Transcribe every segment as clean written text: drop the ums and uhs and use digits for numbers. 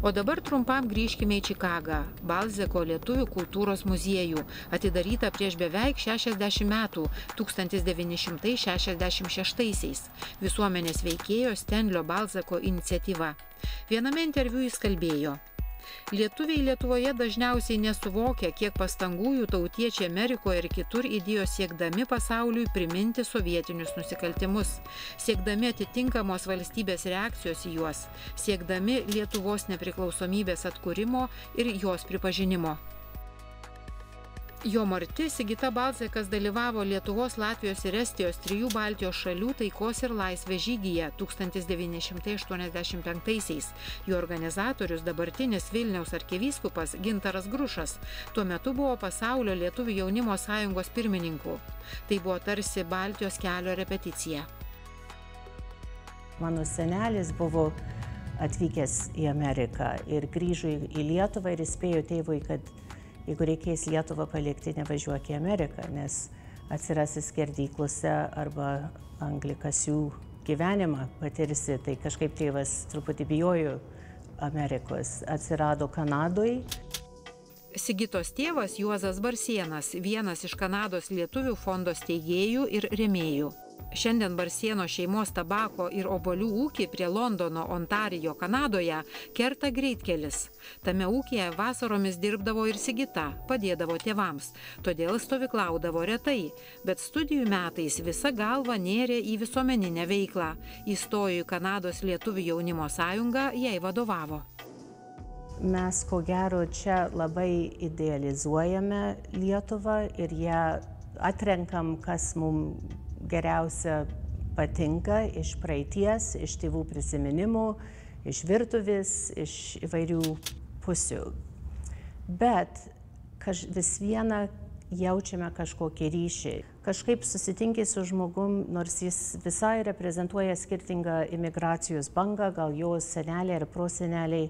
O dabar trumpam grįžkime į Čikagą, Balzeko lietuvių kultūros muziejų, atidarytą prieš beveik 60 metų, 1966-aisiais, visuomenės veikėjo Stenlio Balzeko iniciatyva. Viename interviu jis kalbėjo: Lietuviai Lietuvoje dažniausiai nesuvokia, kiek pastangų jų tautiečiai Amerikoje ir kitur įdėjo siekdami pasauliui priminti sovietinius nusikaltimus, siekdami atitinkamos valstybės reakcijos į juos, siekdami Lietuvos nepriklausomybės atkūrimo ir jos pripažinimo. Jo marti Sigita Balzekas dalyvavo Lietuvos, Latvijos ir Estijos 3 Baltijos šalių taikos ir laisvės žygyje 1985-aisiais. Jo organizatorius, dabartinis Vilniaus arkivyskupas Gintaras Grušas, tuo metu buvo Pasaulio lietuvių jaunimo sąjungos pirmininku. Tai buvo tarsi Baltijos kelio repeticija. Mano senelis buvo atvykęs į Ameriką ir grįžo į Lietuvą ir įspėjo tėvui, kad jeigu reikės Lietuvą palikti, nevažiuok į Ameriką, nes atsirasi skerdyklose arba anglikasių gyvenimą patirsi. Tai kažkaip tėvas truputį bijojo Amerikos. Atsirado Kanadoje. Sigitos tėvas Juozas Barsėnas, vienas iš Kanados lietuvių fondo steigėjų ir rėmėjų. Šiandien Barsėno šeimos tabako ir obuolių ūkį prie Londono, Ontarijo, Kanadoje kerta greitkelis. Tame ūkyje vasaromis dirbdavo ir Sigita, padėdavo tėvams, todėl stovyklaudavo retai, bet studijų metais visa galva nėrė į visuomeninę veiklą. Įstojo į Kanados lietuvių jaunimo sąjungą, jai vadovavo. Mes, ko gero, čia labai idealizuojame Lietuvą ir ją atrenkam, kas mums geriausia patinka iš praeities, iš tėvų prisiminimų, iš virtuvės, iš įvairių pusių. Bet vis viena jaučiame kažkokį ryšį. Kažkaip susitinki su žmogum, nors jis visai reprezentuoja skirtingą imigracijos bangą, gal jo seneliai ir proseneliai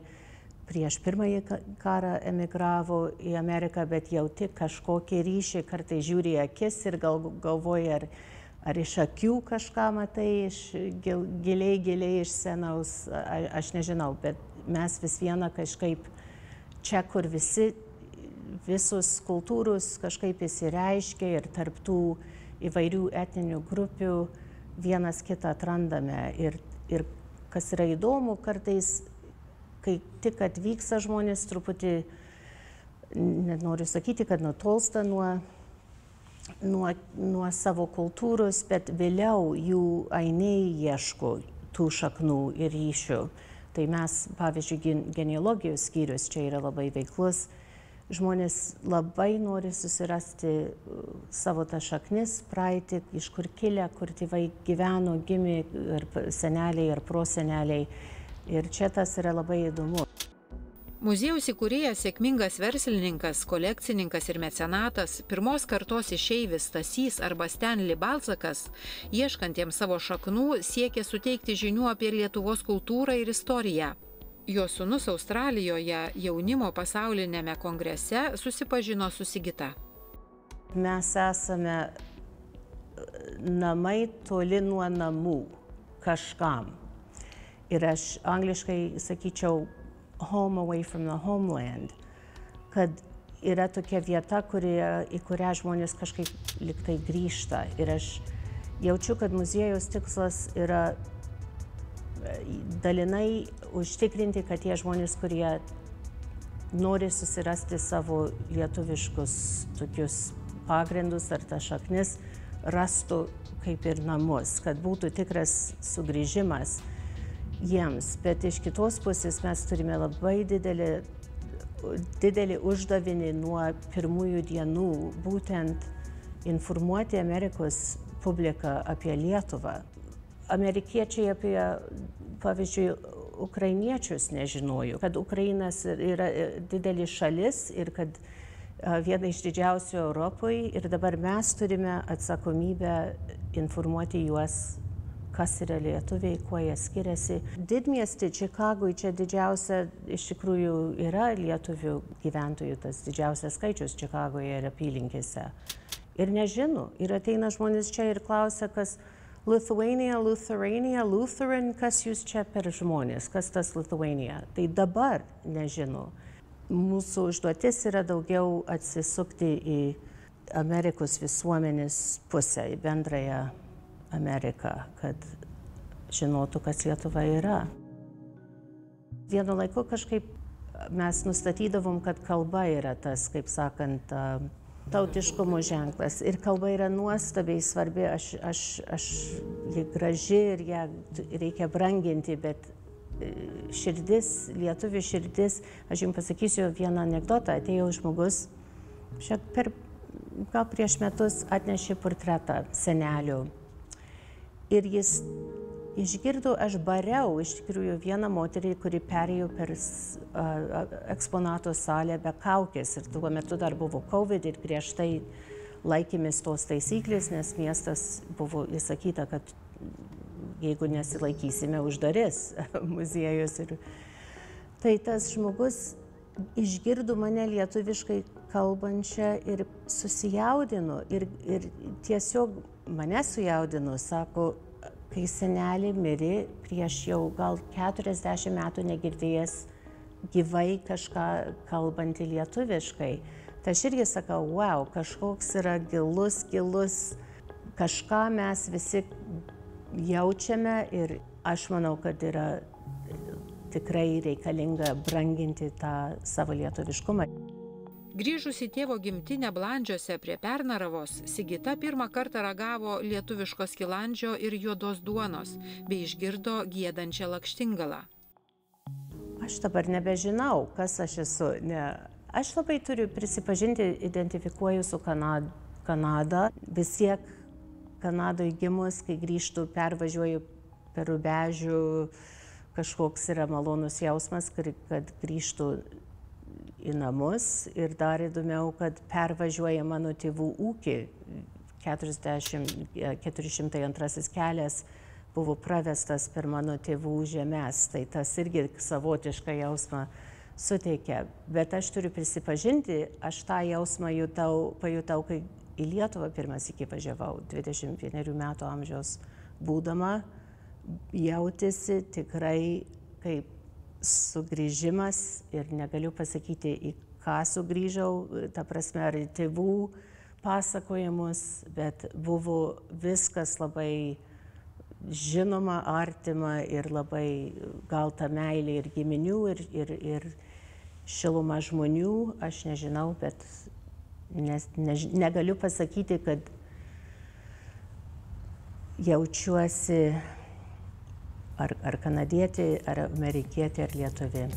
prieš pirmąjį karą emigravo į Ameriką, bet jauti kažkokį ryšį, kartais žiūri į akis ir galvoja, ar iš akių kažką matai, giliai iš senaus, aš nežinau, bet mes vis viena kažkaip čia, kur visos kultūros kažkaip įsireiškia ir tarptų įvairių etninių grupių vienas kitą atrandame. Ir kas yra įdomu, kartais, kai tik atvyksta žmonės, truputį, nenoriu sakyti, kad nutolsta nuo savo kultūros, bet vėliau jų ainiai ieško tų šaknų ir ryšių. Tai mes, pavyzdžiui, genealogijos skyrius čia yra labai veiklus. Žmonės labai nori susirasti savo tą šaknis, praeitį, iš kur kilę, kur tėvai gyveno, gimė, ar seneliai, ar proseneliai. Ir čia tas yra labai įdomu. Muziejaus įkūrėjas, sėkmingas verslininkas, kolekcininkas ir mecenatas, pirmos kartos išeivis Stasys arba Stenli Balzekas, ieškantiems savo šaknų, siekė suteikti žinių apie Lietuvos kultūrą ir istoriją. Jo sūnus Australijoje jaunimo pasaulinėme kongrese susipažino su Sigita. Mes esame namai toli nuo namų kažkam. Ir aš angliškai sakyčiau home away from the homeland, kad yra tokia vieta, į kurią žmonės kažkaip liktai grįžta. Ir aš jaučiu, kad muziejaus tikslas yra dalinai užtikrinti, kad tie žmonės, kurie nori susirasti savo lietuviškus tokius pagrindus ar tas šaknis, rastų kaip ir namus, kad būtų tikras sugrįžimas jiems. Bet iš kitos pusės mes turime labai didelį uždavinį nuo pirmųjų dienų, būtent informuoti Amerikos publiką apie Lietuvą. Amerikiečiai apie, pavyzdžiui, ukrainiečius nežinojo, kad Ukrainas yra didelė šalis ir kad viena iš didžiausių Europoje, ir dabar mes turime atsakomybę informuoti juos, kas yra lietuviai, kuo jie skiriasi. Didmiestį Čikagoje čia didžiausia iš tikrųjų yra lietuvių gyventojų, tas didžiausias skaičius Čikagoje ir apylinkėse. Ir nežino. Ir ateina žmonės čia ir klausia, kas, Lithuania, Lutheran, kas jūs čia per žmonės, kas tas Lithuania. Tai dabar nežino. Mūsų užduotis yra daugiau atsisukti į Amerikos visuomenės pusę, į bendrąją Ameriką, kad žinotų, kas Lietuva yra. Vienu laiku kažkaip mes nustatydavom, kad kalba yra tas, kaip sakant, tautiškumo ženklas. Ir kalba yra nuostabiai svarbi, ji graži ir ją reikia branginti, bet širdis, lietuvių širdis, aš jums pasakysiu vieną anekdotą, atėjo žmogus, gal prieš metus atnešė portretą senelių. Ir jis išgirdo, aš bariau iš tikrųjų vieną moterį, kuri perėjo per eksponato salę be kaukės. Ir tuo metu dar buvo COVID ir prieš tai laikėmės tos taisyklės, nes miestas buvo įsakyta, kad jeigu nesilaikysime, uždarys muziejus. Tai tas žmogus išgirdo mane lietuviškai kalbančią ir susijaudino. Ir tiesiog mane sujaudino, sako, kai senelė mirė prieš jau gal 40 metų negirdėjęs gyvai kažką kalbantį lietuviškai. Tai aš irgi sakau, wow, kažkoks yra gilus, kažką mes visi jaučiame ir aš manau, kad yra tikrai reikalinga branginti tą savo lietuviškumą. Grįžus į tėvo gimtinę Blandžiuose prie Pernaravos, Sigita pirmą kartą ragavo lietuviško skilandžio ir juodos duonos, bei išgirdo giedančią lakštingalą. Aš dabar nebežinau, kas aš esu. Aš labai turiu prisipažinti, identifikuoju su Kanada. Vis tiek Kanadoje gimus, kai grįžtu, pervažiuoju per Rubežių, kažkoks yra malonus jausmas, kad grįžtu į namus. Ir dar įdomiau, kad pervažiuoja mano tėvų ūkį. 402 kelias buvo pravestas per mano tėvų žemes. Tai tas irgi savotišką jausmą suteikia. Bet aš turiu prisipažinti, aš tą jausmą pajutau, kai į Lietuvą pirmas iki važiavau, 21 metų amžiaus būdama, jautėsi tikrai kaip sugrįžimas ir negaliu pasakyti, į ką sugrįžau, ta prasme, ar į tėvų pasakojimus, bet buvo viskas labai žinoma, artima ir labai gal ta meilė ir giminių, ir šiluma žmonių, aš nežinau, bet negaliu pasakyti, kad jaučiuosi ar kanadietė, ar amerikietė, ar lietuvė.